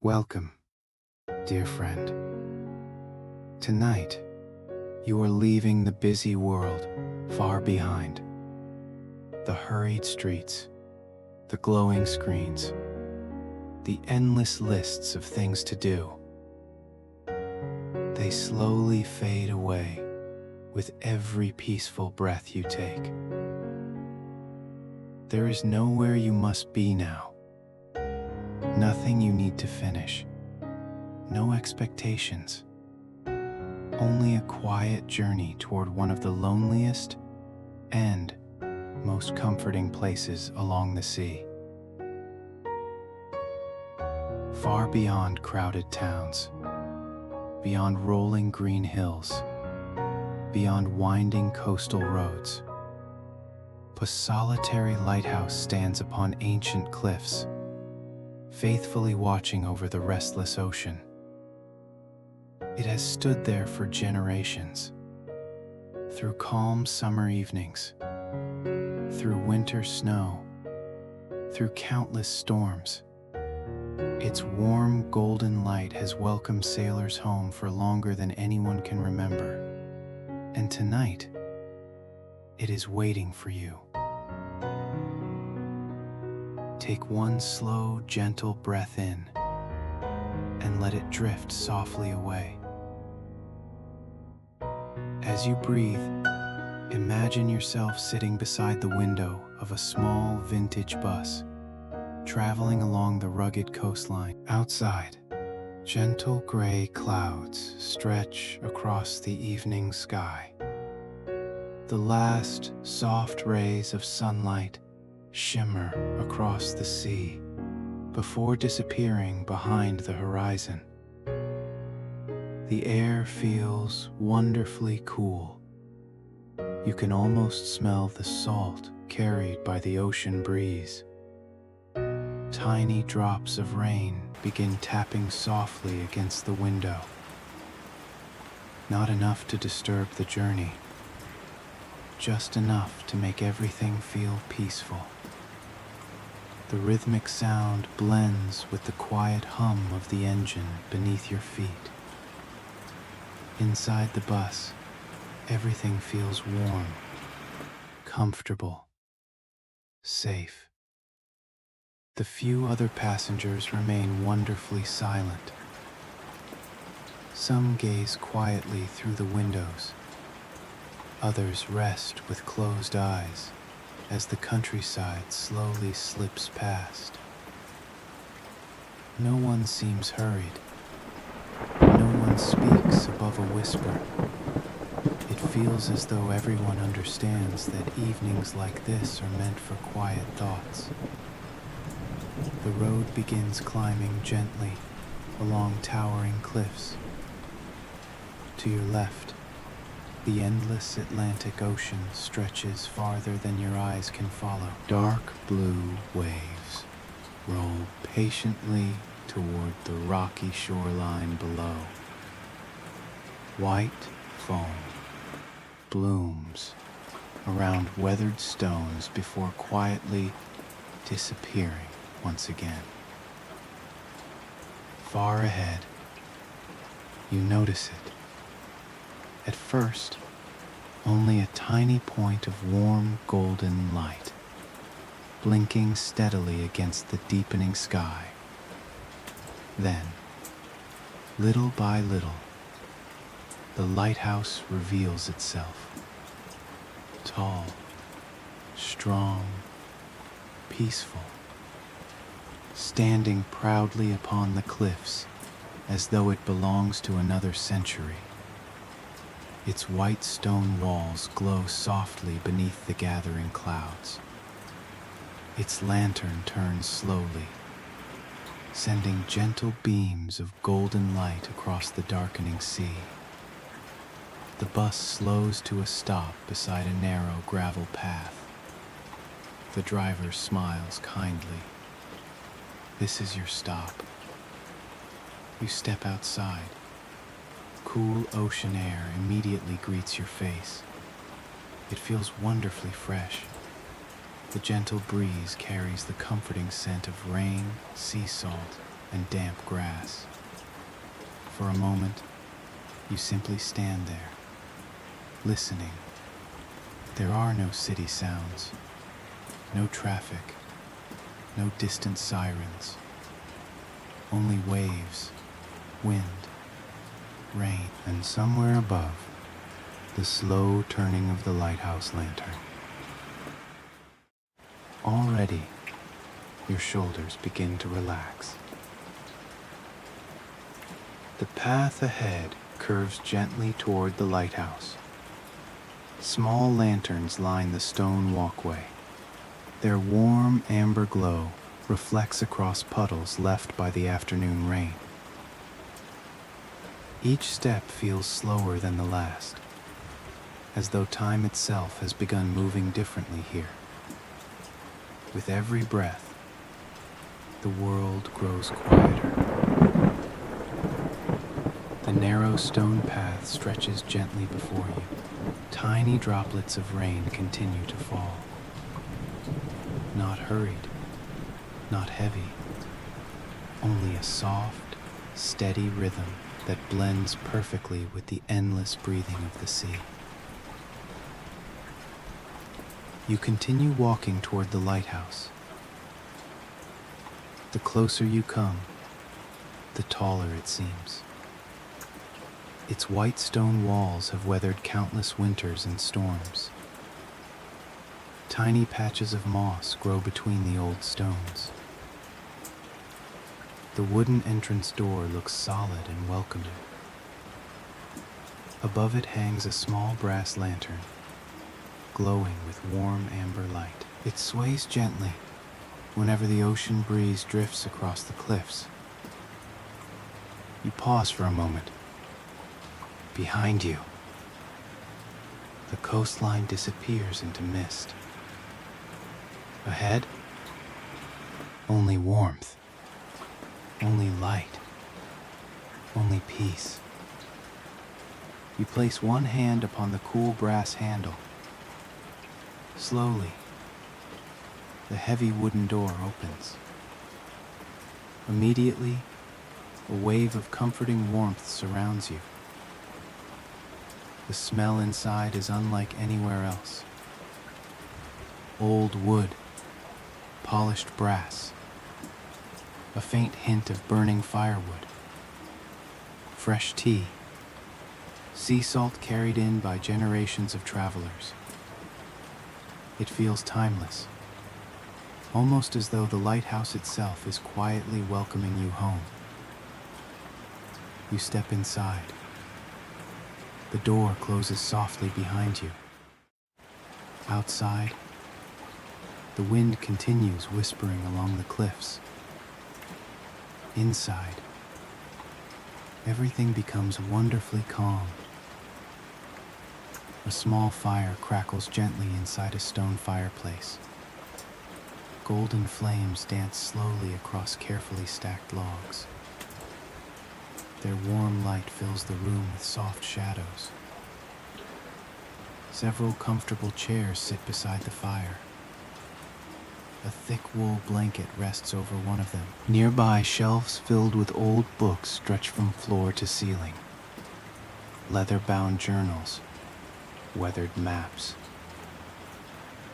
Welcome, dear friend. Tonight, you are leaving the busy world far behind. The hurried streets, the glowing screens, the endless lists of things to do. They slowly fade away with every peaceful breath you take. There is nowhere you must be now. Nothing you need to finish. No expectations. Only a quiet journey toward one of the loneliest and most comforting places along the sea. Far beyond crowded towns, beyond rolling green hills, beyond winding coastal roads, a solitary lighthouse stands upon ancient cliffs, faithfully watching over the restless ocean. It has stood there for generations, through calm summer evenings, through winter snow, through countless storms. Its warm golden light has welcomed sailors home for longer than anyone can remember. And tonight, it is waiting for you. Take one slow, gentle breath in and let it drift softly away. As you breathe, imagine yourself sitting beside the window of a small vintage bus, traveling along the rugged coastline. Outside, gentle gray clouds stretch across the evening sky. The last soft rays of sunlight shimmer across the sea before disappearing behind the horizon. The air feels wonderfully cool. You can almost smell the salt carried by the ocean breeze. Tiny drops of rain begin tapping softly against the window. Not enough to disturb the journey, just enough to make everything feel peaceful. The rhythmic sound blends with the quiet hum of the engine beneath your feet. Inside the bus, everything feels warm, comfortable, safe. The few other passengers remain wonderfully silent. Some gaze quietly through the windows. Others rest with closed eyes as the countryside slowly slips past. No one seems hurried. No one speaks above a whisper. It feels as though everyone understands that evenings like this are meant for quiet thoughts. The road begins climbing gently along towering cliffs. To your left, the endless Atlantic Ocean stretches farther than your eyes can follow. Dark blue waves roll patiently toward the rocky shoreline below. White foam blooms around weathered stones before quietly disappearing once again. Far ahead, you notice it. At first, only a tiny point of warm golden light, blinking steadily against the deepening sky. Then, little by little, the lighthouse reveals itself. Tall, strong, peaceful, standing proudly upon the cliffs as though it belongs to another century. Its white stone walls glow softly beneath the gathering clouds. Its lantern turns slowly, sending gentle beams of golden light across the darkening sea. The bus slows to a stop beside a narrow gravel path. The driver smiles kindly. This is your stop. You step outside. Cool ocean air immediately greets your face. It feels wonderfully fresh. The gentle breeze carries the comforting scent of rain, sea salt, and damp grass. For a moment, you simply stand there, listening. There are no city sounds, no traffic, no distant sirens, only waves, wind, rain, and somewhere above, the slow turning of the lighthouse lantern. Already, your shoulders begin to relax. The path ahead curves gently toward the lighthouse. Small lanterns line the stone walkway. Their warm amber glow reflects across puddles left by the afternoon rain. Each step feels slower than the last, as though time itself has begun moving differently here. With every breath, the world grows quieter. The narrow stone path stretches gently before you. Tiny droplets of rain continue to fall. Not hurried, not heavy, only a soft, steady rhythm that blends perfectly with the endless breathing of the sea. You continue walking toward the lighthouse. The closer you come, the taller it seems. Its white stone walls have weathered countless winters and storms. Tiny patches of moss grow between the old stones. The wooden entrance door looks solid and welcoming. Above it hangs a small brass lantern, glowing with warm amber light. It sways gently whenever the ocean breeze drifts across the cliffs. You pause for a moment. Behind you, the coastline disappears into mist. Ahead, only warmth, only light, only peace. You place one hand upon the cool brass handle. Slowly, the heavy wooden door opens. Immediately, a wave of comforting warmth surrounds you. The smell inside is unlike anywhere else. Old wood, polished brass, a faint hint of burning firewood, fresh tea, sea salt carried in by generations of travelers. It feels timeless, almost as though the lighthouse itself is quietly welcoming you home. You step inside. The door closes softly behind you. Outside, the wind continues whispering along the cliffs. Inside, everything becomes wonderfully calm. A small fire crackles gently inside a stone fireplace. Golden flames dance slowly across carefully stacked logs. Their warm light fills the room with soft shadows. Several comfortable chairs sit beside the fire. A thick wool blanket rests over one of them. Nearby, shelves filled with old books stretch from floor to ceiling. Leather-bound journals, weathered maps,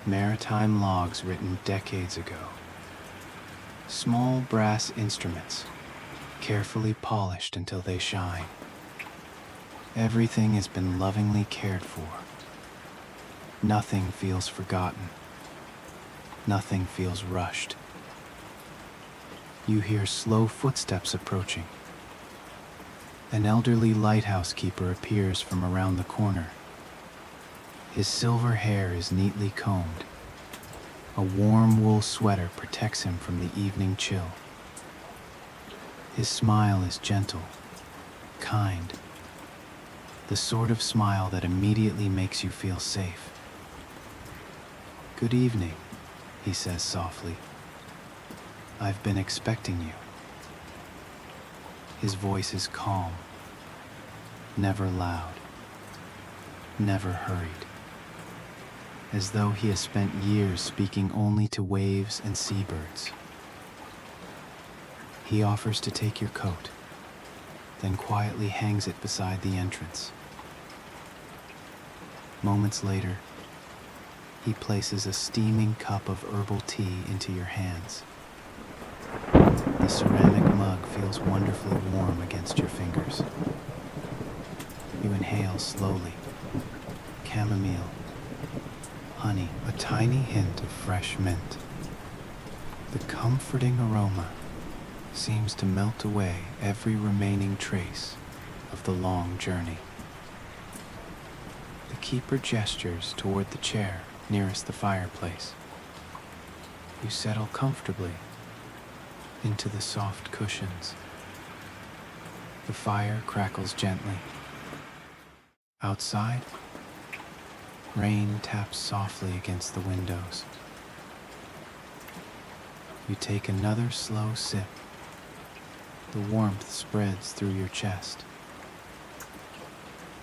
maritime logs written decades ago. Small brass instruments, carefully polished until they shine. Everything has been lovingly cared for. Nothing feels forgotten. Nothing feels rushed. You hear slow footsteps approaching. An elderly lighthouse keeper appears from around the corner. His silver hair is neatly combed. A warm wool sweater protects him from the evening chill. His smile is gentle, kind, the sort of smile that immediately makes you feel safe. "Good evening," he says softly. "I've been expecting you." His voice is calm, never loud, never hurried, as though he has spent years speaking only to waves and seabirds. He offers to take your coat, then quietly hangs it beside the entrance. Moments later, he places a steaming cup of herbal tea into your hands. The ceramic mug feels wonderfully warm against your fingers. You inhale slowly. Chamomile, honey, a tiny hint of fresh mint. The comforting aroma seems to melt away every remaining trace of the long journey. The keeper gestures toward the chair nearest the fireplace. You settle comfortably into the soft cushions. The fire crackles gently. Outside, rain taps softly against the windows. You take another slow sip. The warmth spreads through your chest.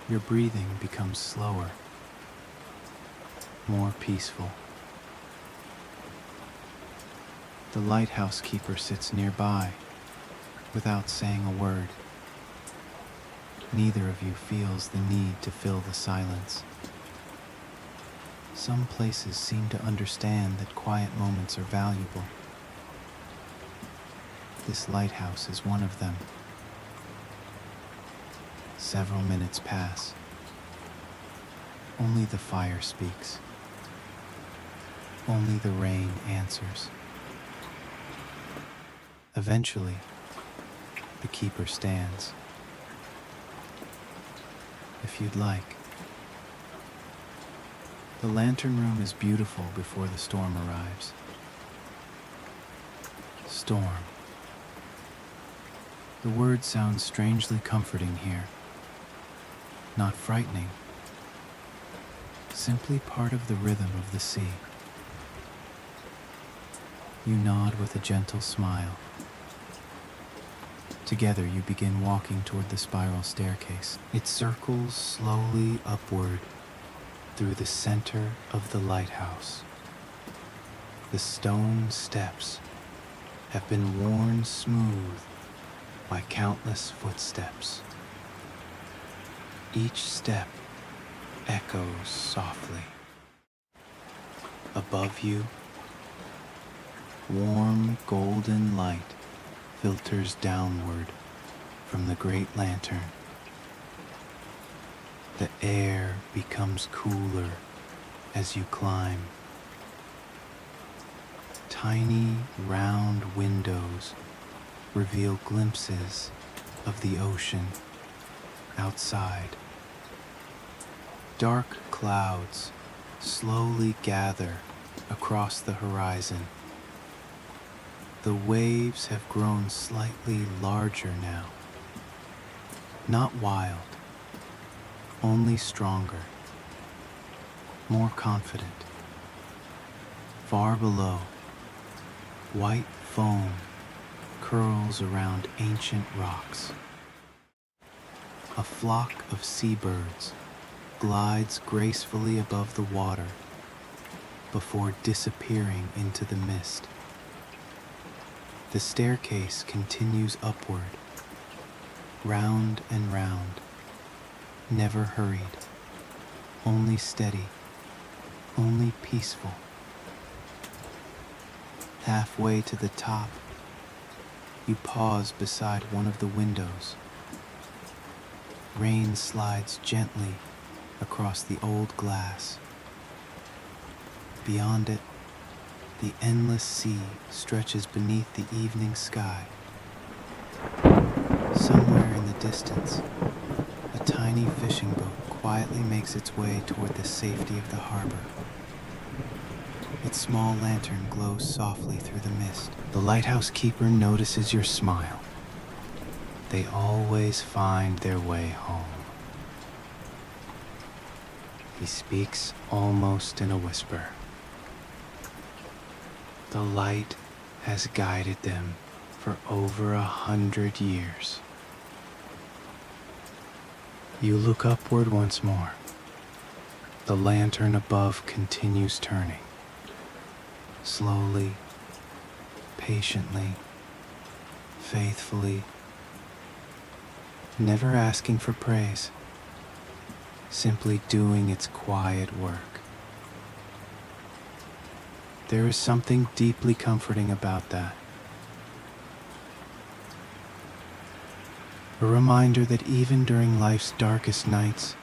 Your breathing becomes slower, more peaceful. The lighthouse keeper sits nearby without saying a word. Neither of you feels the need to fill the silence. Some places seem to understand that quiet moments are valuable. This lighthouse is one of them. Several minutes pass. Only the fire speaks. Only the rain answers. Eventually, the keeper stands. If you'd like. The lantern room is beautiful before the storm arrives. Storm. The word sounds strangely comforting here. Not frightening. Simply part of the rhythm of the sea. You nod with a gentle smile. Together you begin walking toward the spiral staircase. It circles slowly upward through the center of the lighthouse. The stone steps have been worn smooth by countless footsteps. Each step echoes softly. Above you, warm golden light filters downward from the great lantern. The air becomes cooler as you climb. Tiny, round windows reveal glimpses of the ocean outside. Dark clouds slowly gather across the horizon. The waves have grown slightly larger now. Not wild, only stronger, more confident. Far below, white foam curls around ancient rocks. A flock of seabirds glides gracefully above the water before disappearing into the mist. The staircase continues upward, round and round, never hurried, only steady, only peaceful. Halfway to the top, you pause beside one of the windows. Rain slides gently across the old glass. Beyond it, the endless sea stretches beneath the evening sky. Somewhere in the distance, a tiny fishing boat quietly makes its way toward the safety of the harbor. Its small lantern glows softly through the mist. The lighthouse keeper notices your smile. They always find their way home. He speaks almost in a whisper. The light has guided them for over 100 years. You look upward once more. The lantern above continues turning. Slowly, patiently, faithfully, never asking for praise, simply doing its quiet work. There is something deeply comforting about that. A reminder that even during life's darkest nights,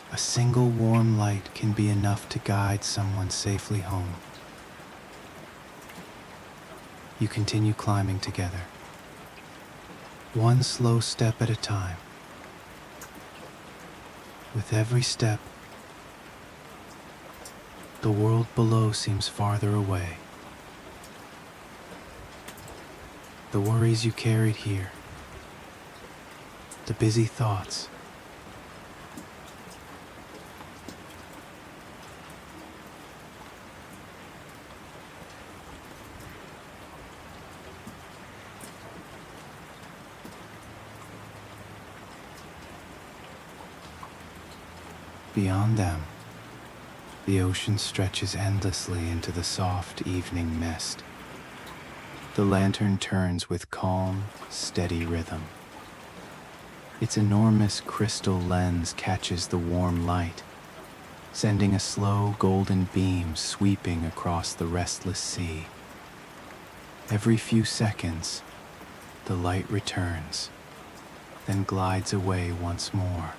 a single warm light can be enough to guide someone safely home. You continue climbing together, one slow step at a time. With every step, the world below seems farther away. The worries you carried here, the busy thoughts, beyond them, the ocean stretches endlessly into the soft evening mist. The lantern turns with calm, steady rhythm. Its enormous crystal lens catches the warm light, sending a slow golden beam sweeping across the restless sea. Every few seconds, the light returns, then glides away once more,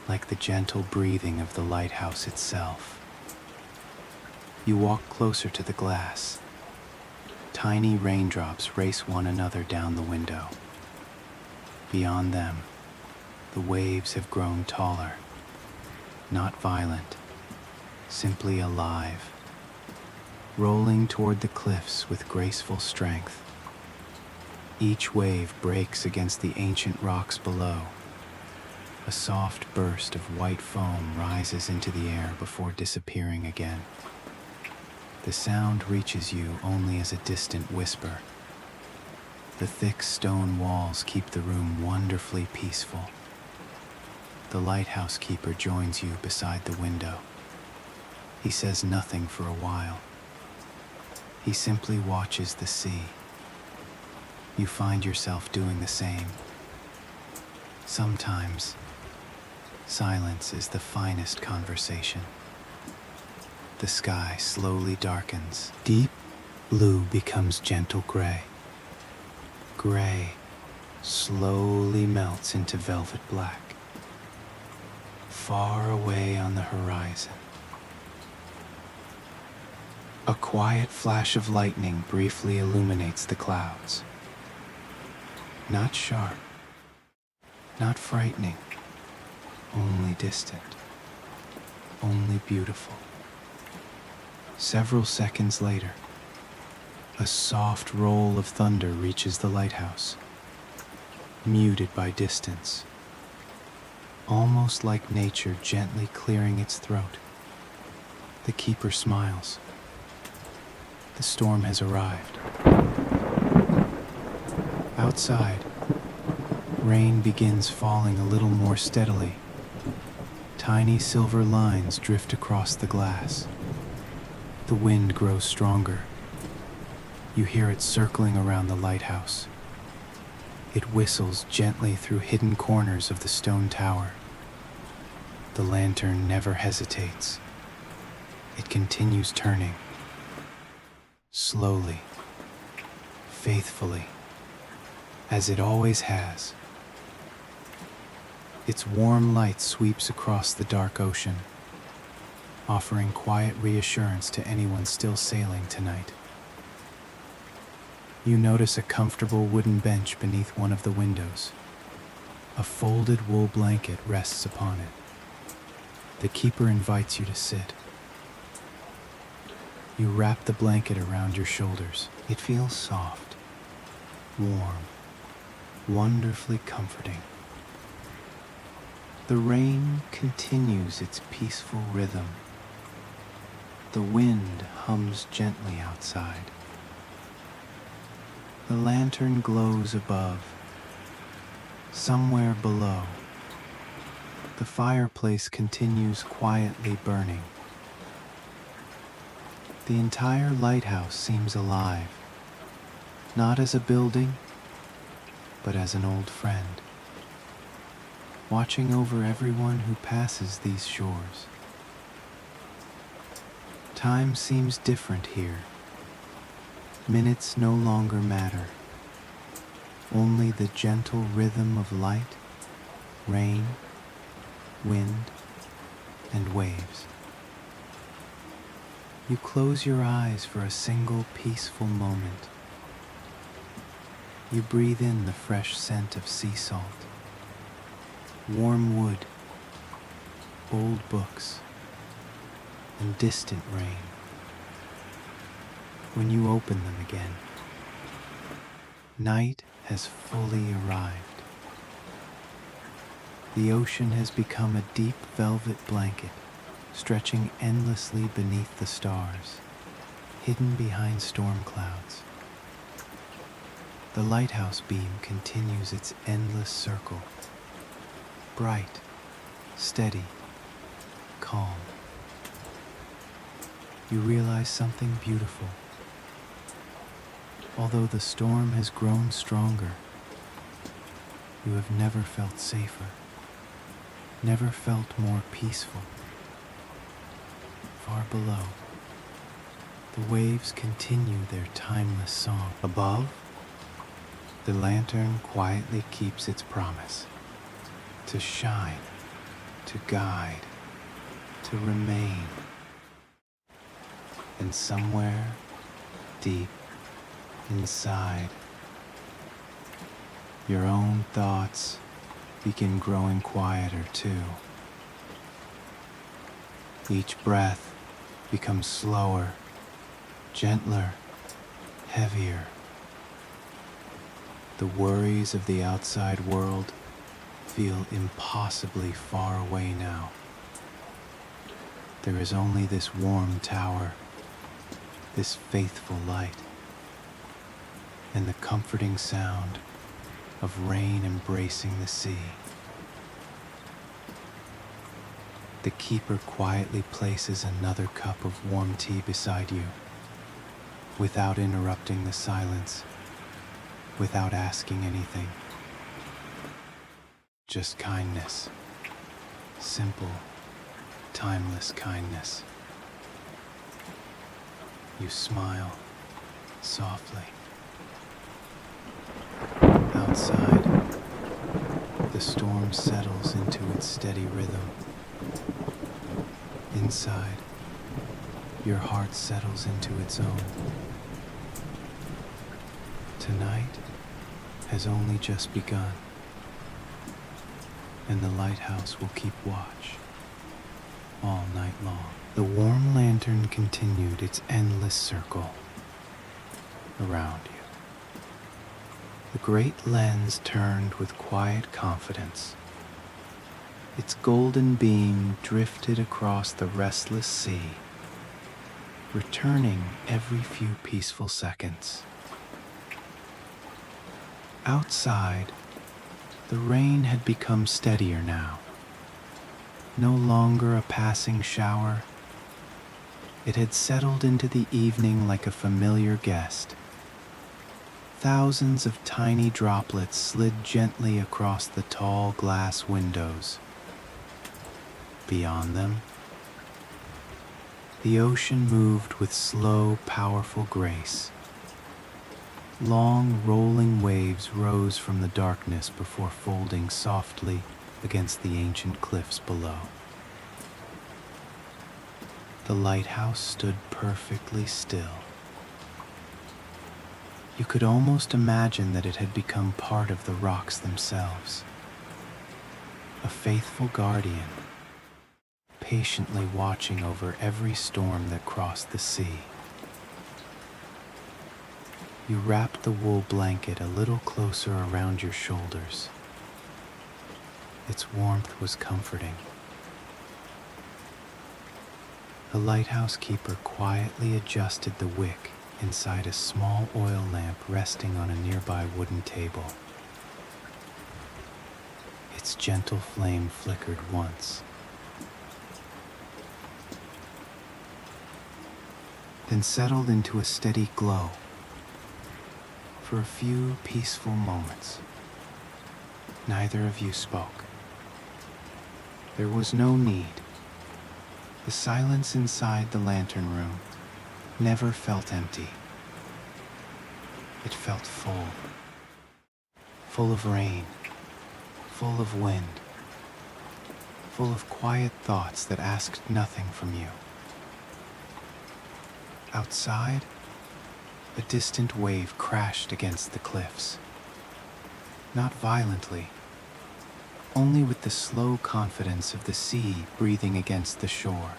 like the gentle breathing of the lighthouse itself. You walk closer to the glass. Tiny raindrops race one another down the window. Beyond them, the waves have grown taller, not violent, simply alive, rolling toward the cliffs with graceful strength. Each wave breaks against the ancient rocks below. A soft burst of white foam rises into the air before disappearing again. The sound reaches you only as a distant whisper. The thick stone walls keep the room wonderfully peaceful. The lighthouse keeper joins you beside the window. He says nothing for a while. He simply watches the sea. You find yourself doing the same. Sometimes, silence is the finest conversation. The sky slowly darkens. Deep blue becomes gentle gray. Gray slowly melts into velvet black. Far away on the horizon, a quiet flash of lightning briefly illuminates the clouds. Not sharp, not frightening, only distant, only beautiful. Several seconds later, a soft roll of thunder reaches the lighthouse, muted by distance, almost like nature gently clearing its throat. The keeper smiles. The storm has arrived. Outside, rain begins falling a little more steadily. Tiny silver lines drift across the glass. The wind grows stronger. You hear it circling around the lighthouse. It whistles gently through hidden corners of the stone tower. The lantern never hesitates. It continues turning. Slowly, faithfully, as it always has. Its warm light sweeps across the dark ocean, offering quiet reassurance to anyone still sailing tonight. You notice a comfortable wooden bench beneath one of the windows. A folded wool blanket rests upon it. The keeper invites you to sit. You wrap the blanket around your shoulders. It feels soft, warm, wonderfully comforting. The rain continues its peaceful rhythm. The wind hums gently outside. The lantern glows above. Somewhere below, the fireplace continues quietly burning. The entire lighthouse seems alive, not as a building, but as an old friend, watching over everyone who passes these shores. Time seems different here. Minutes no longer matter. Only the gentle rhythm of light, rain, wind, and waves. You close your eyes for a single peaceful moment. You breathe in the fresh scent of sea salt, warm wood, old books, and distant rain. When you open them again, night has fully arrived. The ocean has become a deep velvet blanket, stretching endlessly beneath the stars, hidden behind storm clouds. The lighthouse beam continues its endless circle, bright, steady, calm. You realize something beautiful. Although the storm has grown stronger, you have never felt safer, never felt more peaceful. Far below, the waves continue their timeless song. Above, the lantern quietly keeps its promise to shine, to guide, to remain. And somewhere deep inside, your own thoughts begin growing quieter too. Each breath becomes slower, gentler, heavier. The worries of the outside world feel impossibly far away now. There is only this warm tower, this faithful light, and the comforting sound of rain embracing the sea. The keeper quietly places another cup of warm tea beside you, without interrupting the silence, without asking anything. Just kindness. Simple, timeless kindness. You smile softly. Outside, the storm settles into its steady rhythm. Inside, your heart settles into its own. Tonight has only just begun, and the lighthouse will keep watch all night long. The warm lantern continued its endless circle around you. The great lens turned with quiet confidence. Its golden beam drifted across the restless sea, returning every few peaceful seconds. Outside, the rain had become steadier now. No longer a passing shower. It had settled into the evening like a familiar guest. Thousands of tiny droplets slid gently across the tall glass windows. Beyond them, the ocean moved with slow, powerful grace. Long, rolling waves rose from the darkness before folding softly against the ancient cliffs below. The lighthouse stood perfectly still. You could almost imagine that it had become part of the rocks themselves. A faithful guardian, patiently watching over every storm that crossed the sea. You wrapped the wool blanket a little closer around your shoulders. Its warmth was comforting. The lighthouse keeper quietly adjusted the wick inside a small oil lamp resting on a nearby wooden table. Its gentle flame flickered once, then settled into a steady glow. For a few peaceful moments, neither of you spoke. There was no need. The silence inside the lantern room never felt empty. It felt full. Full of rain, full of wind, full of quiet thoughts that asked nothing from you. Outside, a distant wave crashed against the cliffs. Not violently, only with the slow confidence of the sea breathing against the shore.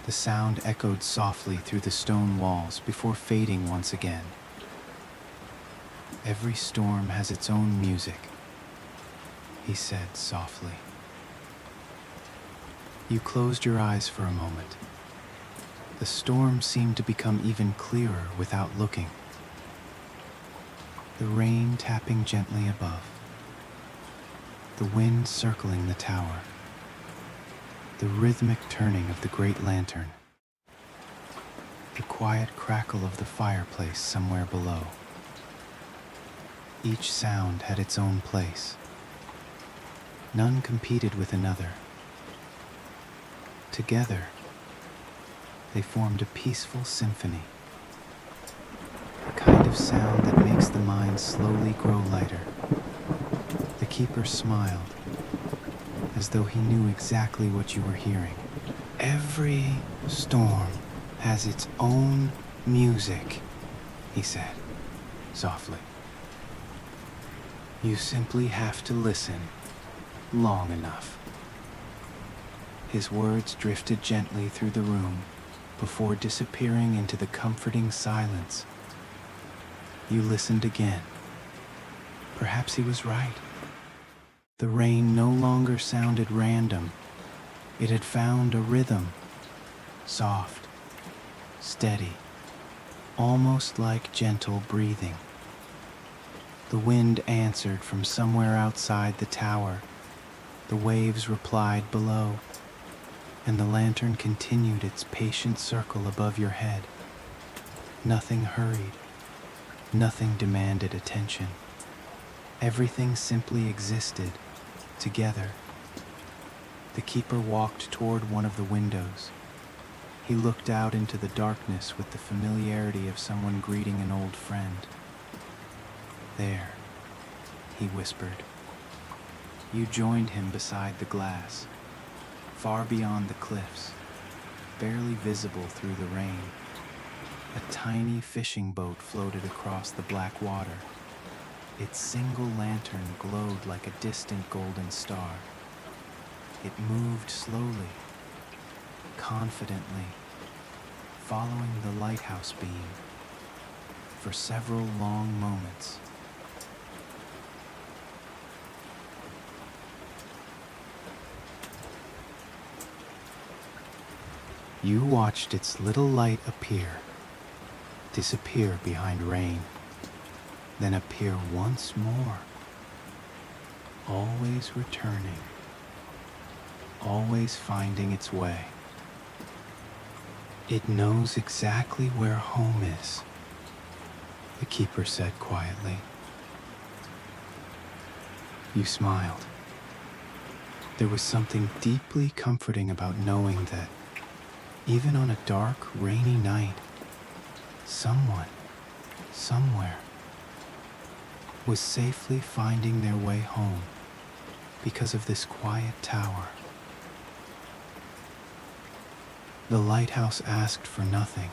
The sound echoed softly through the stone walls before fading once again. Every storm has its own music, he said softly. You closed your eyes for a moment. The storm seemed to become even clearer without looking. The rain tapping gently above. The wind circling the tower. The rhythmic turning of the great lantern. The quiet crackle of the fireplace somewhere below. Each sound had its own place. None competed with another. Together, they formed a peaceful symphony. The kind of sound that makes the mind slowly grow lighter. The keeper smiled, as though he knew exactly what you were hearing. Every storm has its own music, he said, softly. You simply have to listen long enough. His words drifted gently through the room before disappearing into the comforting silence. You listened again. Perhaps he was right. The rain no longer sounded random. It had found a rhythm, soft, steady, almost like gentle breathing. The wind answered from somewhere outside the tower. The waves replied below, and the lantern continued its patient circle above your head. Nothing hurried. Nothing demanded attention. Everything simply existed, together. The keeper walked toward one of the windows. He looked out into the darkness with the familiarity of someone greeting an old friend. There, he whispered. You joined him beside the glass, far beyond the cliffs, barely visible through the rain. A tiny fishing boat floated across the black water. Its single lantern glowed like a distant golden star. It moved slowly, confidently, following the lighthouse beam for several long moments. You watched its little light appear, disappear behind rain, then appear once more, always returning, always finding its way. It knows exactly where home is, the keeper said quietly. You smiled. There was something deeply comforting about knowing that even on a dark, rainy night, someone, somewhere, was safely finding their way home because of this quiet tower. The lighthouse asked for nothing.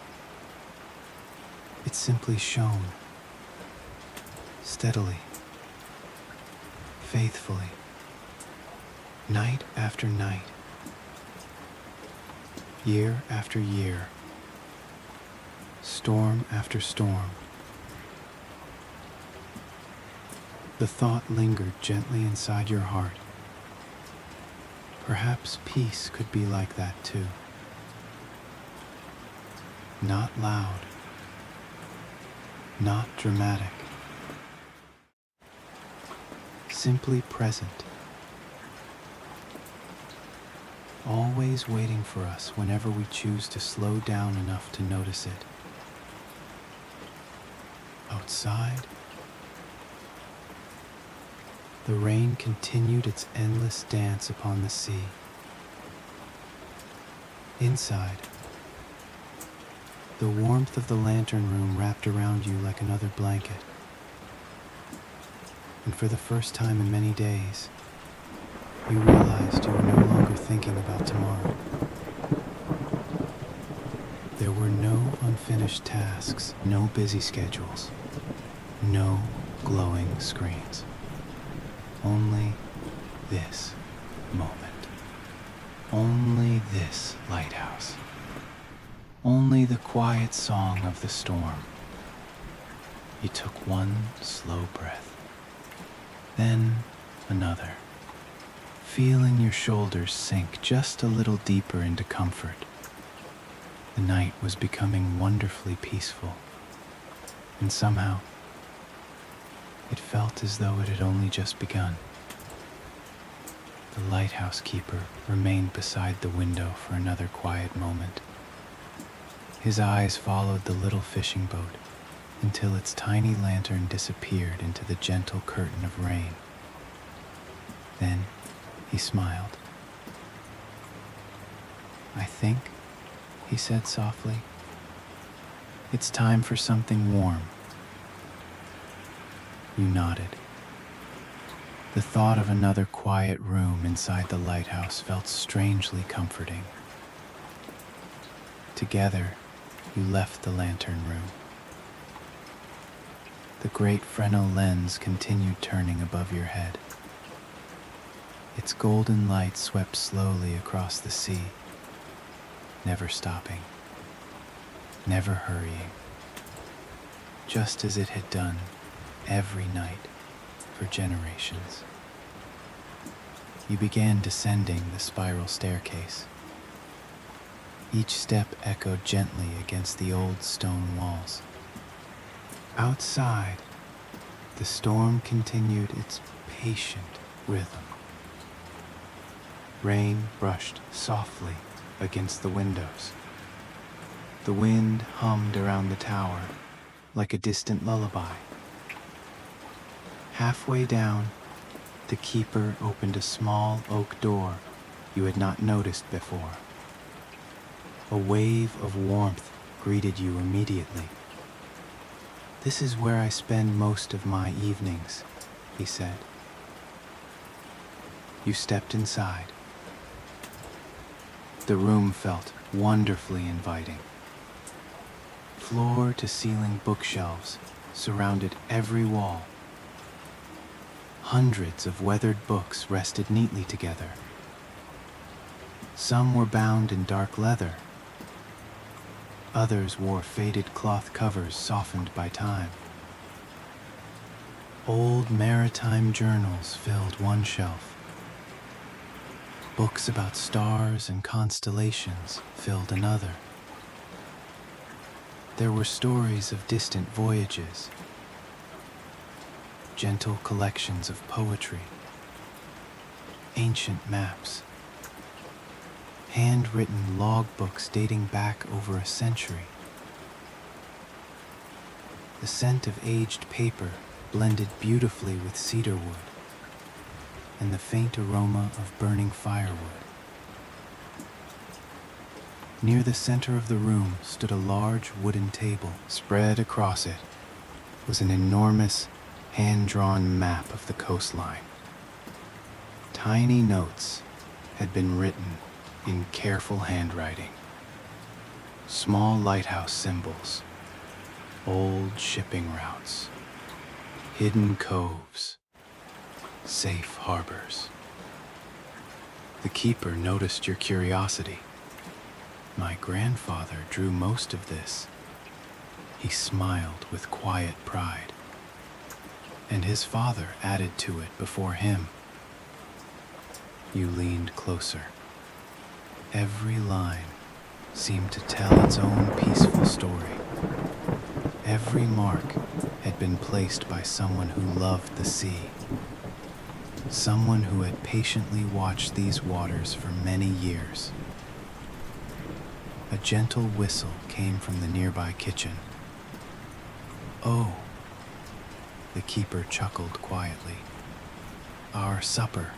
It simply shone, steadily, faithfully, night after night, year after year, storm after storm. The thought lingered gently inside your heart. Perhaps peace could be like that too. Not loud, not dramatic, simply present, always waiting for us whenever we choose to slow down enough to notice it. Outside, the rain continued its endless dance upon the sea. Inside, the warmth of the lantern room wrapped around you like another blanket. And for the first time in many days, you realized you were no longer thinking about tomorrow. There were no unfinished tasks, no busy schedules, no glowing screens. Only this moment. Only this lighthouse. Only the quiet song of the storm. You took one slow breath, then another, feeling your shoulders sink just a little deeper into comfort. The night was becoming wonderfully peaceful, and somehow it felt as though it had only just begun. The lighthouse keeper remained beside the window for another quiet moment. His eyes followed the little fishing boat until its tiny lantern disappeared into the gentle curtain of rain. Then he smiled. "I think," he said softly, "it's time for something warm." You nodded. The thought of another quiet room inside the lighthouse felt strangely comforting. Together, you left the lantern room. The great Fresnel lens continued turning above your head. Its golden light swept slowly across the sea, never stopping, never hurrying, just as it had done every night for generations. You began descending the spiral staircase. Each step echoed gently against the old stone walls. Outside, the storm continued its patient rhythm. Rain brushed softly against the windows. The wind hummed around the tower like a distant lullaby. Halfway down, the keeper opened a small oak door you had not noticed before. A wave of warmth greeted you immediately. "This is where I spend most of my evenings," he said. You stepped inside. The room felt wonderfully inviting. Floor-to-ceiling bookshelves surrounded every wall. Hundreds of weathered books rested neatly together. Some were bound in dark leather. Others wore faded cloth covers softened by time. Old maritime journals filled one shelf. Books about stars and constellations filled another. There were stories of distant voyages, gentle collections of poetry, ancient maps, handwritten logbooks dating back over a century. The scent of aged paper blended beautifully with cedar wood and the faint aroma of burning firewood. Near the center of the room stood a large wooden table. Spread across it was an enormous hand-drawn map of the coastline. Tiny notes had been written in careful handwriting. Small lighthouse symbols, old shipping routes, hidden coves, safe harbors. The keeper noticed your curiosity. "My grandfather drew most of this." He smiled with quiet pride. "And his father added to it before him." You leaned closer. Every line seemed to tell its own peaceful story. Every mark had been placed by someone who loved the sea. Someone who had patiently watched these waters for many years. A gentle whistle came from the nearby kitchen. "Oh," The keeper chuckled quietly. Our supper.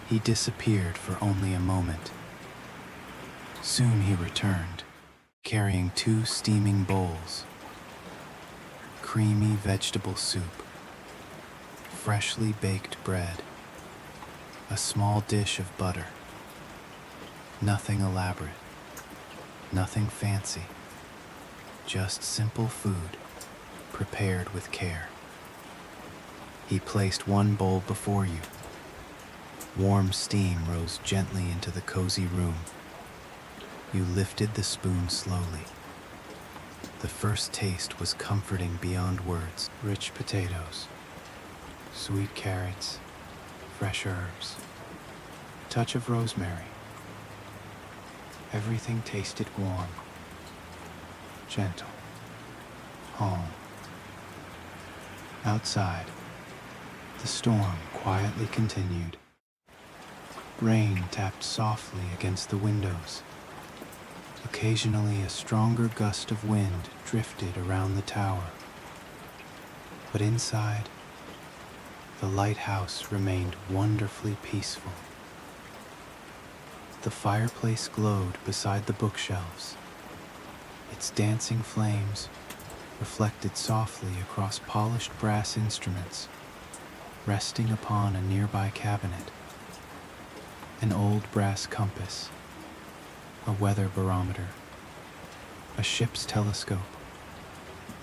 He disappeared for only a moment. Soon he returned, carrying 2 steaming bowls. Creamy vegetable soup, freshly baked bread, a small dish of butter. Nothing elaborate, nothing fancy, just simple food prepared with care. He placed 1 bowl before you. Warm steam rose gently into the cozy room. You lifted the spoon slowly. The first taste was comforting beyond words. Rich potatoes, sweet carrots, fresh herbs, touch of rosemary. Everything tasted warm, gentle, home. Outside, the storm quietly continued. Rain tapped softly against the windows. Occasionally, a stronger gust of wind drifted around the tower. But inside, the lighthouse remained wonderfully peaceful. The fireplace glowed beside the bookshelves. Its dancing flames reflected softly across polished brass instruments, resting upon a nearby cabinet. An old brass compass, a weather barometer, a ship's telescope,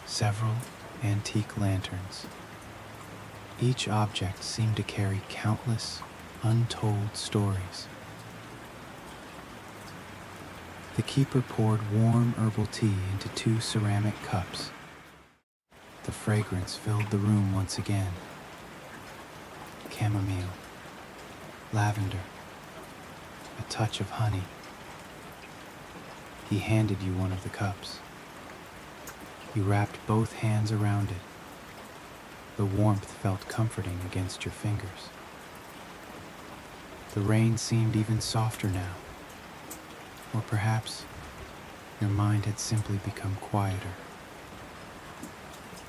several antique lanterns. Each object seemed to carry countless, untold stories. The keeper poured warm herbal tea into 2 ceramic cups. The fragrance filled the room once again. Chamomile, lavender, a touch of honey. He handed you one of the cups. You wrapped both hands around it. The warmth felt comforting against your fingers. The rain seemed even softer now. Or perhaps your mind had simply become quieter.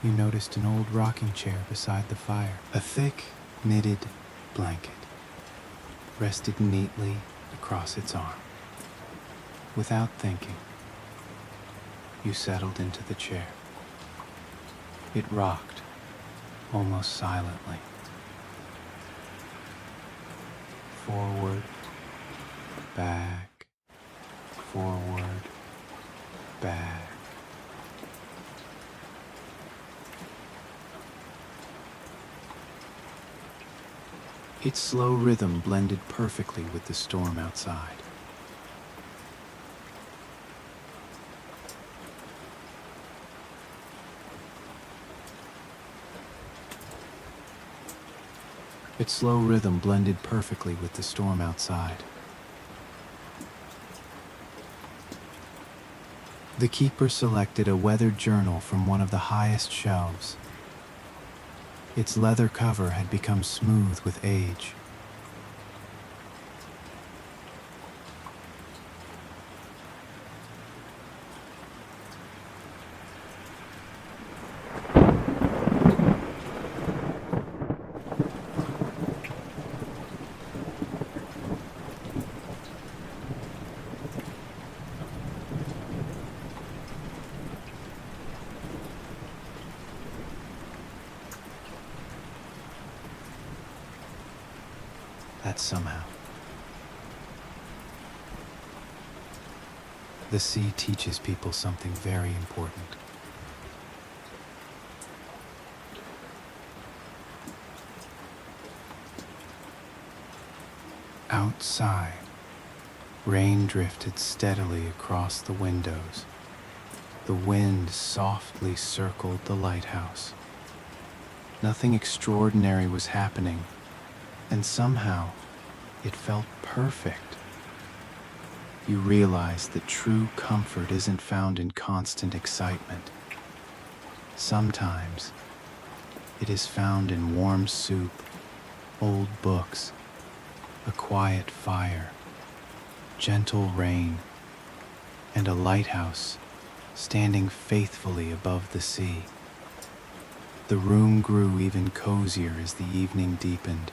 You noticed an old rocking chair beside the fire. A thick, knitted blanket rested neatly across its arm. Without thinking, you settled into the chair. It rocked, almost silently. Forward, back, forward, back. Its slow rhythm blended perfectly with the storm outside. Its slow rhythm blended perfectly with the storm outside. The keeper selected a weathered journal from one of the highest shelves. Its leather cover had become smooth with age. That somehow. The sea teaches people something very important. Outside, rain drifted steadily across the windows. The wind softly circled the lighthouse. Nothing extraordinary was happening, and somehow it felt perfect. You realize that true comfort isn't found in constant excitement. Sometimes it is found in warm soup, old books, a quiet fire, gentle rain, and a lighthouse standing faithfully above the sea. The room grew even cozier as the evening deepened.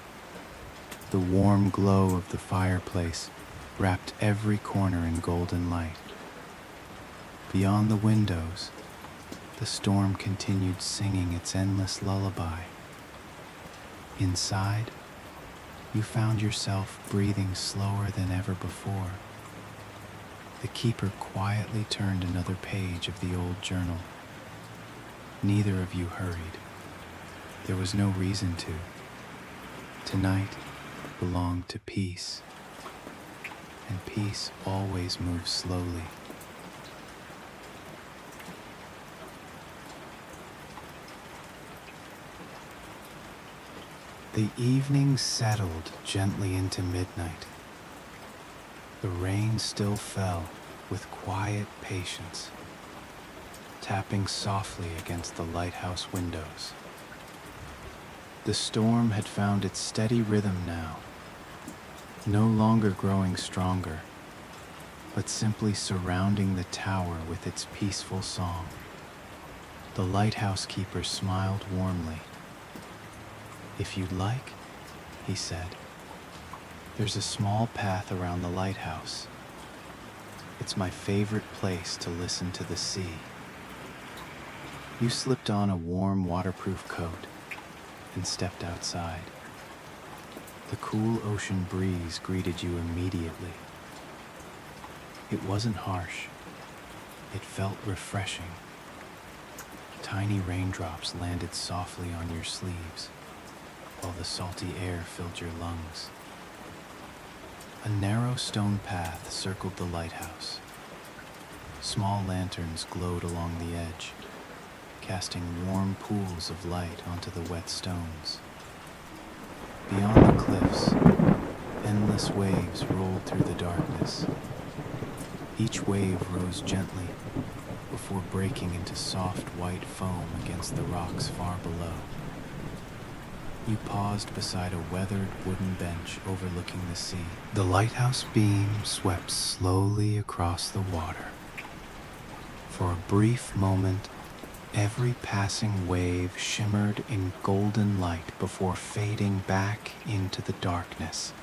The warm glow of the fireplace wrapped every corner in golden light. Beyond the windows, the storm continued singing its endless lullaby. Inside, you found yourself breathing slower than ever before. The keeper quietly turned another page of the old journal. Neither of you hurried. There was no reason to. Tonight belonged to peace, and peace always moves slowly. The evening settled gently into midnight. The rain still fell with quiet patience, tapping softly against the lighthouse windows. The storm had found its steady rhythm now, no longer growing stronger, but simply surrounding the tower with its peaceful song. The lighthouse keeper smiled warmly. "If you'd like," he said, "there's a small path around the lighthouse. It's my favorite place to listen to the sea." You slipped on a warm, waterproof coat and stepped outside. The cool ocean breeze greeted you immediately. It wasn't harsh. It felt refreshing. Tiny raindrops landed softly on your sleeves, while the salty air filled your lungs. A narrow stone path circled the lighthouse. Small lanterns glowed along the edge, casting warm pools of light onto the wet stones. Beyond the cliffs, endless waves rolled through the darkness. Each wave rose gently before breaking into soft white foam against the rocks far below. You paused beside a weathered wooden bench overlooking the sea. The lighthouse beam swept slowly across the water. For a brief moment, every passing wave shimmered in golden light before fading back into the darkness.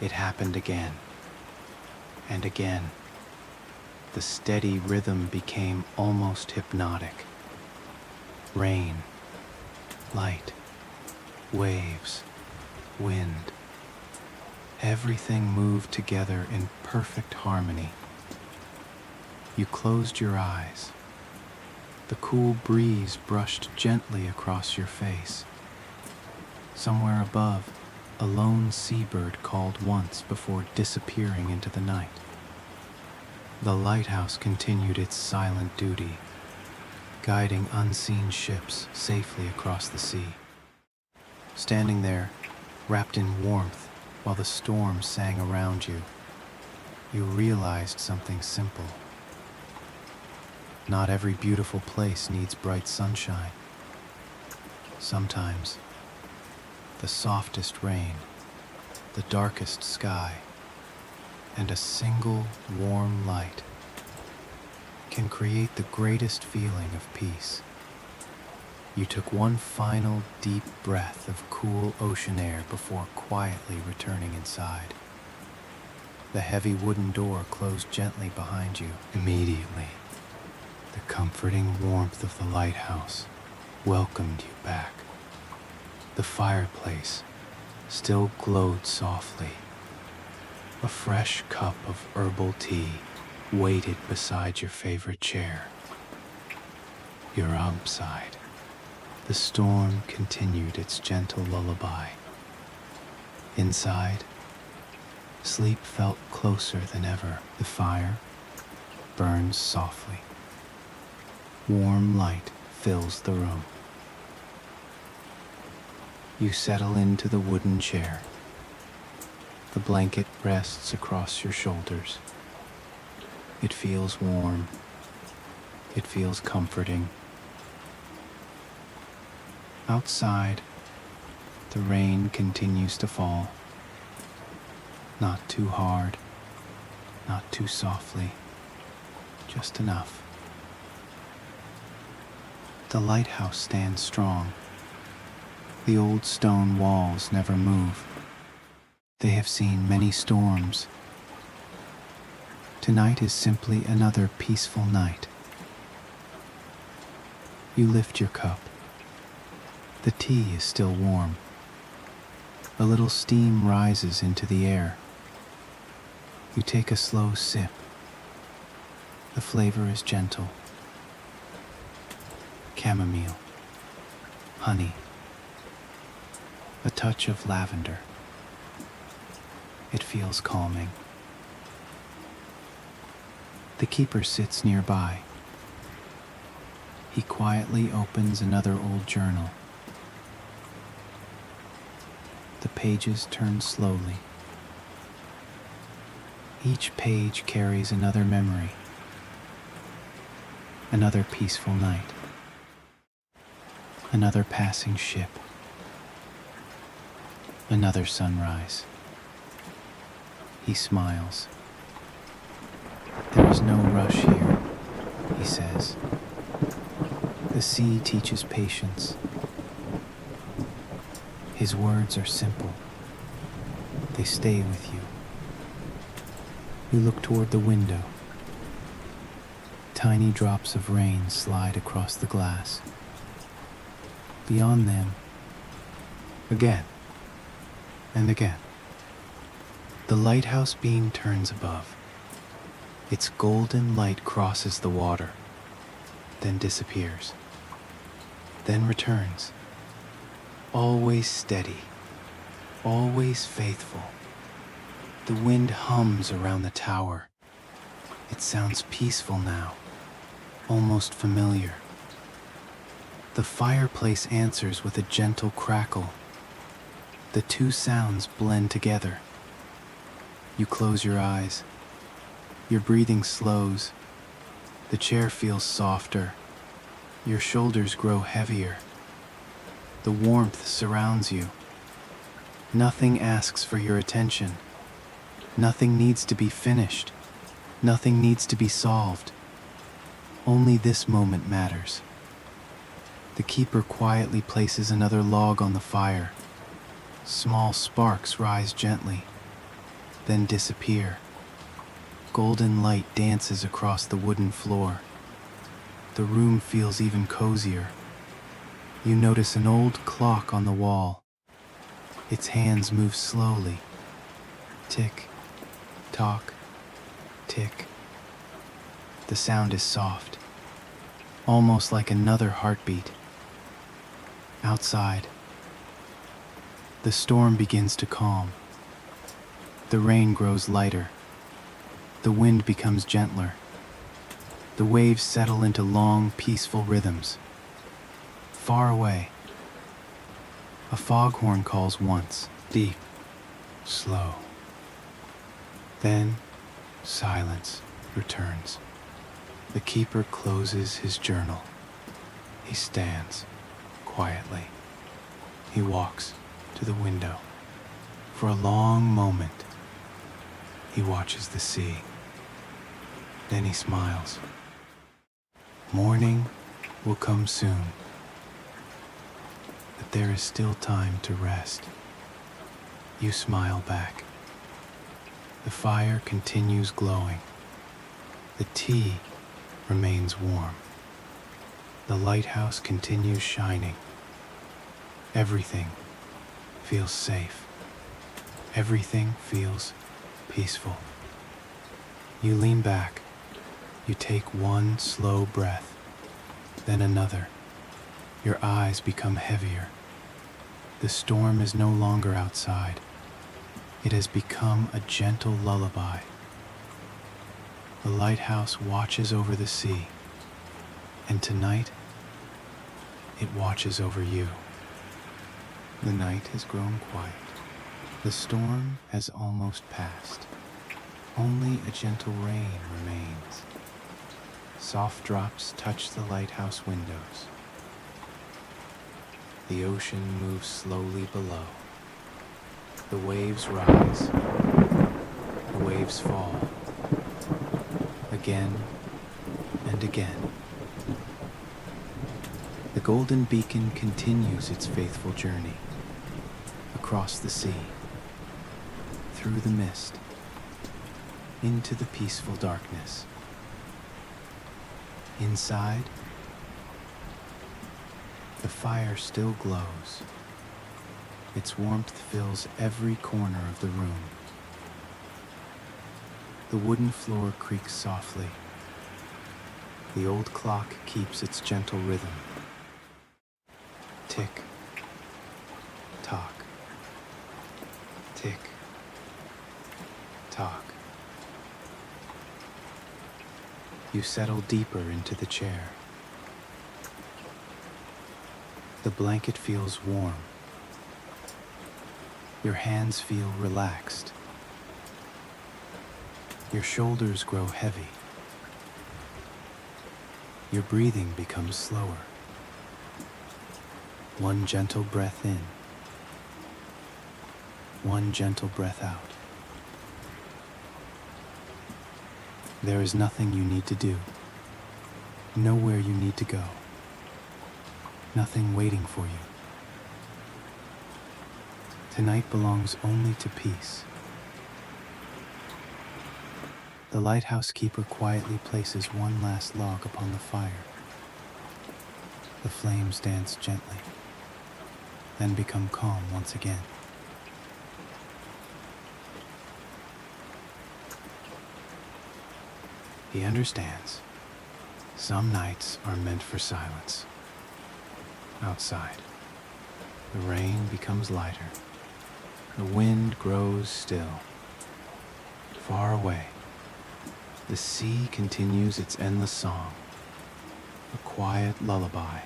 It happened again and again. The steady rhythm became almost hypnotic. Rain, light, waves, wind. Everything moved together in perfect harmony. You closed your eyes. The cool breeze brushed gently across your face. Somewhere above, a lone seabird called once before disappearing into the night. The lighthouse continued its silent duty, guiding unseen ships safely across the sea. Standing there, wrapped in warmth while the storm sang around you, you realized something simple. Not every beautiful place needs bright sunshine. Sometimes, the softest rain, the darkest sky, and a single warm light can create the greatest feeling of peace. You took one final deep breath of cool ocean air before quietly returning inside. The heavy wooden door closed gently behind you. Immediately, the comforting warmth of the lighthouse welcomed you back. The fireplace still glowed softly. A fresh cup of herbal tea waited beside your favorite chair. Your outside, the storm continued its gentle lullaby. Inside, sleep felt closer than ever. The fire burns softly. Warm light fills the room. You settle into the wooden chair. The blanket rests across your shoulders. It feels warm. It feels comforting. Outside, the rain continues to fall. Not too hard, not too softly, just enough. The lighthouse stands strong. The old stone walls never move. They have seen many storms. Tonight is simply another peaceful night. You lift your cup. The tea is still warm. A little steam rises into the air. You take a slow sip. The flavor is gentle. Chamomile, honey, a touch of lavender. It feels calming. The keeper sits nearby. He quietly opens another old journal. The pages turn slowly. Each page carries another memory, another peaceful night, another passing ship, another sunrise. He smiles. There is no rush here, he says. The sea teaches patience. His words are simple. They stay with you. You look toward the window. Tiny drops of rain slide across the glass. Beyond them, again and again, the lighthouse beam turns above. Its golden light crosses the water, then disappears, then returns. Always steady, always faithful. The wind hums around the tower. It sounds peaceful now, almost familiar. The fireplace answers with a gentle crackle. The two sounds blend together. You close your eyes. Your breathing slows. The chair feels softer. Your shoulders grow heavier. The warmth surrounds you. Nothing asks for your attention. Nothing needs to be finished. Nothing needs to be solved. Only this moment matters. The keeper quietly places another log on the fire. Small sparks rise gently, then disappear. Golden light dances across the wooden floor. The room feels even cozier. You notice an old clock on the wall. Its hands move slowly. Tick, tock, tick. The sound is soft, almost like another heartbeat. Outside, the storm begins to calm. The rain grows lighter. The wind becomes gentler. The waves settle into long, peaceful rhythms. Far away, a foghorn calls once, deep, slow. Then, silence returns. The keeper closes his journal. He stands quietly. He walks to the window. For a long moment, he watches the sea. Then he smiles. Morning will come soon, but there is still time to rest. You smile back. The fire continues glowing. The tea remains warm. The lighthouse continues shining. Everything feels safe. Everything feels peaceful. You lean back. You take one slow breath, then another. Your eyes become heavier. The storm is no longer outside. It has become a gentle lullaby. The lighthouse watches over the sea, and tonight, it watches over you. The night has grown quiet. The storm has almost passed. Only a gentle rain remains. Soft drops touch the lighthouse windows. The ocean moves slowly below. The waves rise. The waves fall. Again and again. The golden beacon continues its faithful journey across the sea, through the mist, into the peaceful darkness. Inside, the fire still glows. Its warmth fills every corner of the room. The wooden floor creaks softly. The old clock keeps its gentle rhythm. Tick, tock, tick, tock. You settle deeper into the chair. The blanket feels warm. Your hands feel relaxed. Your shoulders grow heavy. Your breathing becomes slower. One gentle breath in. One gentle breath out. There is nothing you need to do. Nowhere you need to go. Nothing waiting for you. Tonight belongs only to peace. The lighthouse keeper quietly places one last log upon the fire. The flames dance gently, then become calm once again. He understands. Some nights are meant for silence. Outside, the rain becomes lighter. The wind grows still. Far away, the sea continues its endless song, a quiet lullaby,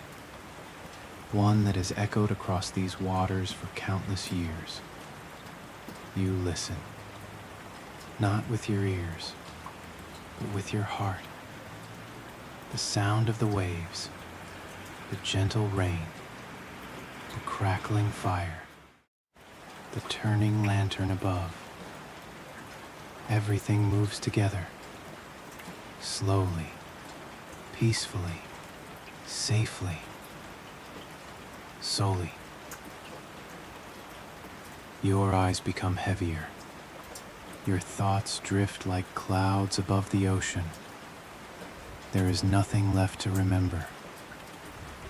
one that has echoed across these waters for countless years. You listen, not with your ears, but with your heart. The sound of the waves, the gentle rain, the crackling fire, the turning lantern above. Everything moves together, slowly, peacefully, safely, solely. Your eyes become heavier. Your thoughts drift like clouds above the ocean. There is nothing left to remember,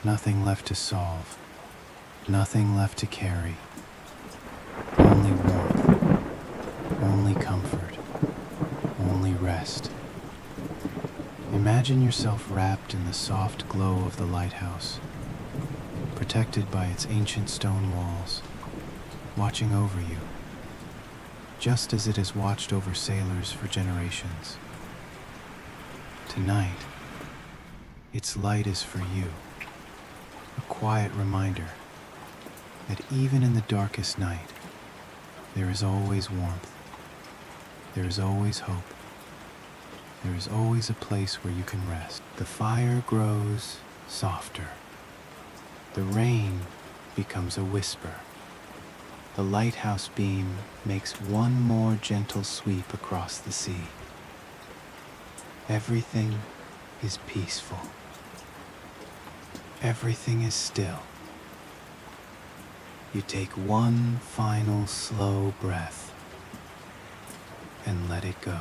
nothing left to solve, nothing left to carry. Only warmth, only comfort, only rest. Imagine yourself wrapped in the soft glow of the lighthouse, protected by its ancient stone walls, watching over you, just as it has watched over sailors for generations. Tonight, its light is for you, a quiet reminder that even in the darkest night, there is always warmth, there is always hope, there is always a place where you can rest. The fire grows softer. The rain becomes a whisper. The lighthouse beam makes one more gentle sweep across the sea. Everything is peaceful. Everything is still. You take one final slow breath and let it go.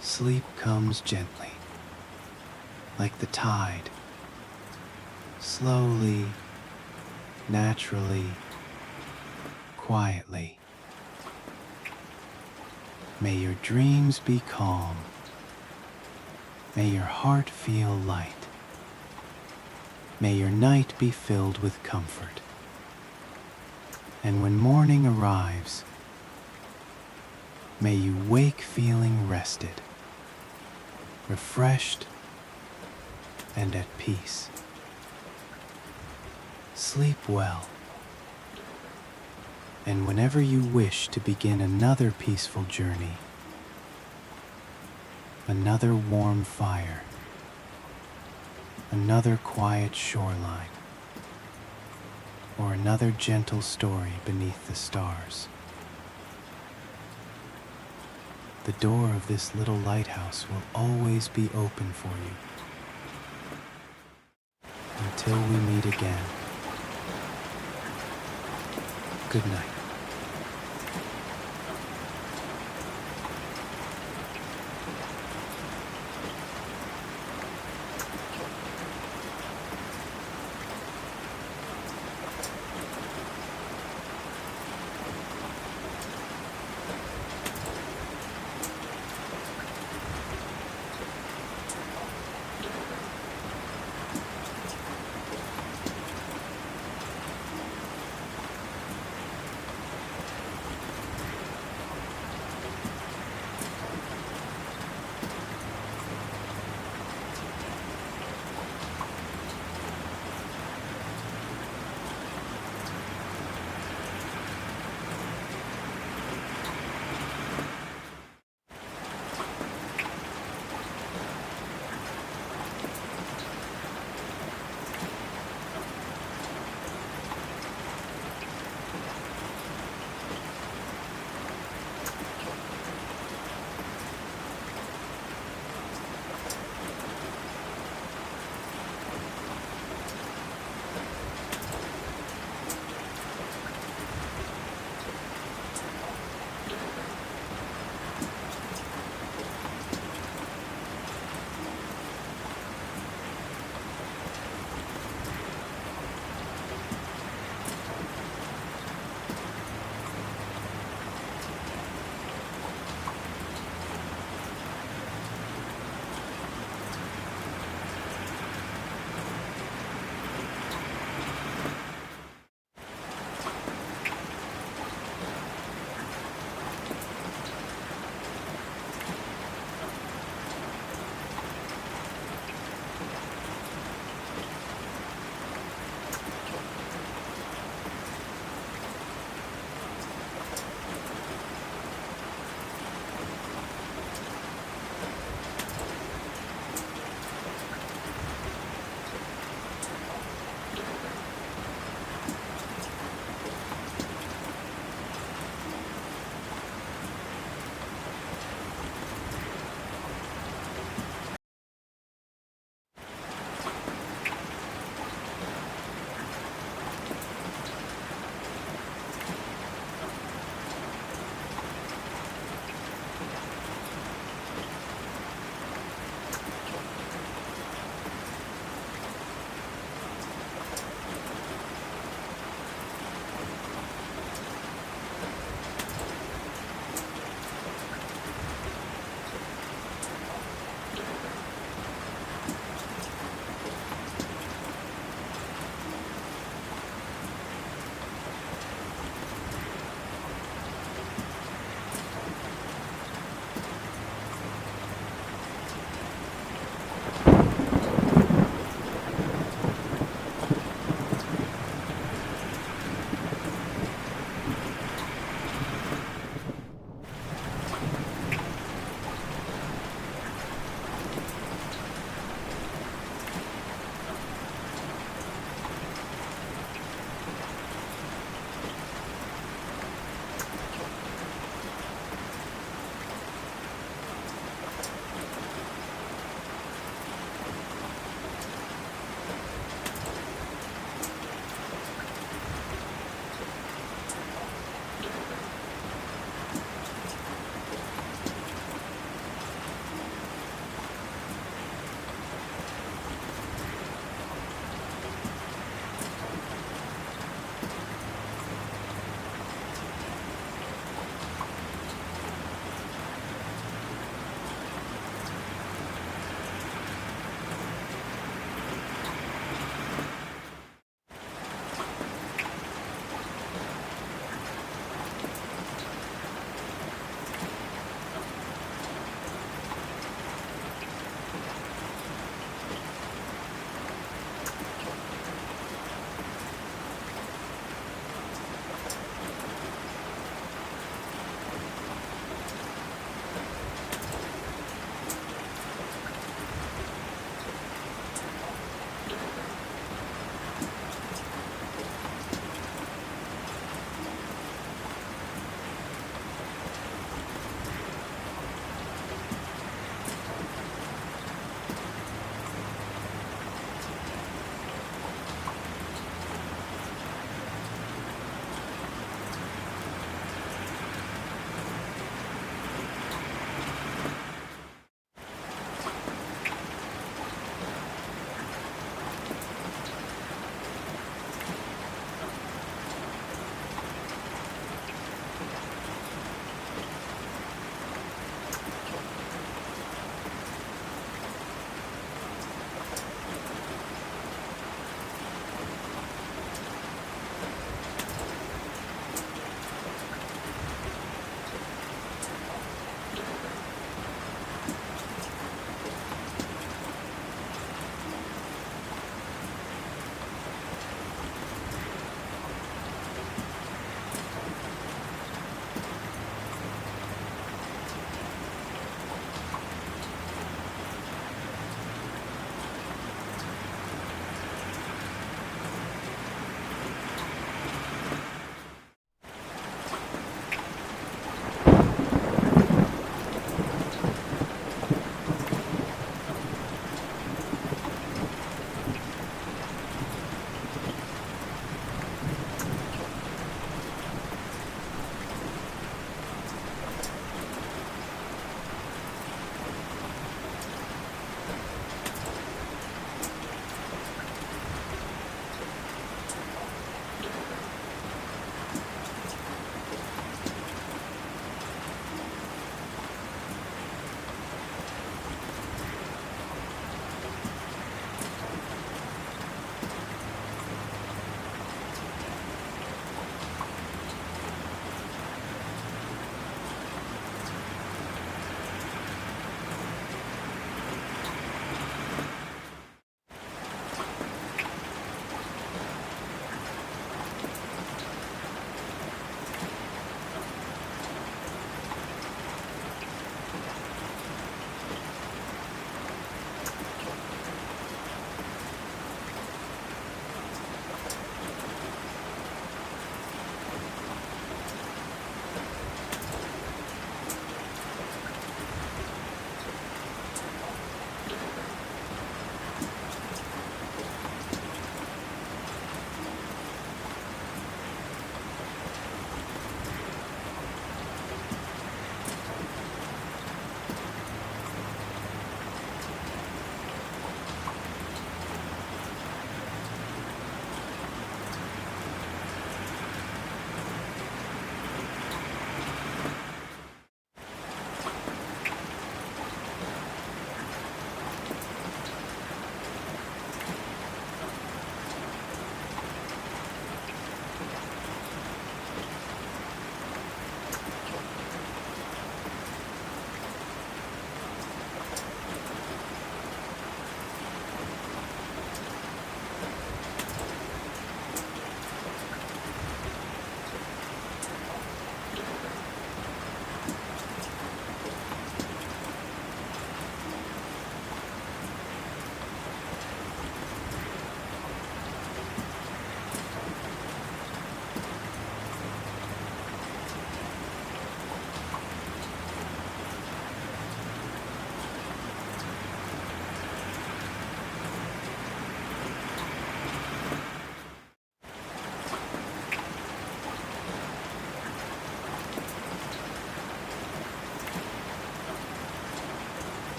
Sleep comes gently, like the tide, slowly, naturally, quietly. May your dreams be calm. May your heart feel light. May your night be filled with comfort. And when morning arrives, may you wake feeling rested, refreshed, and at peace. Sleep well. And whenever you wish to begin another peaceful journey, another warm fire, another quiet shoreline, or another gentle story beneath the stars, the door of this little lighthouse will always be open for you. Until we meet again, good night.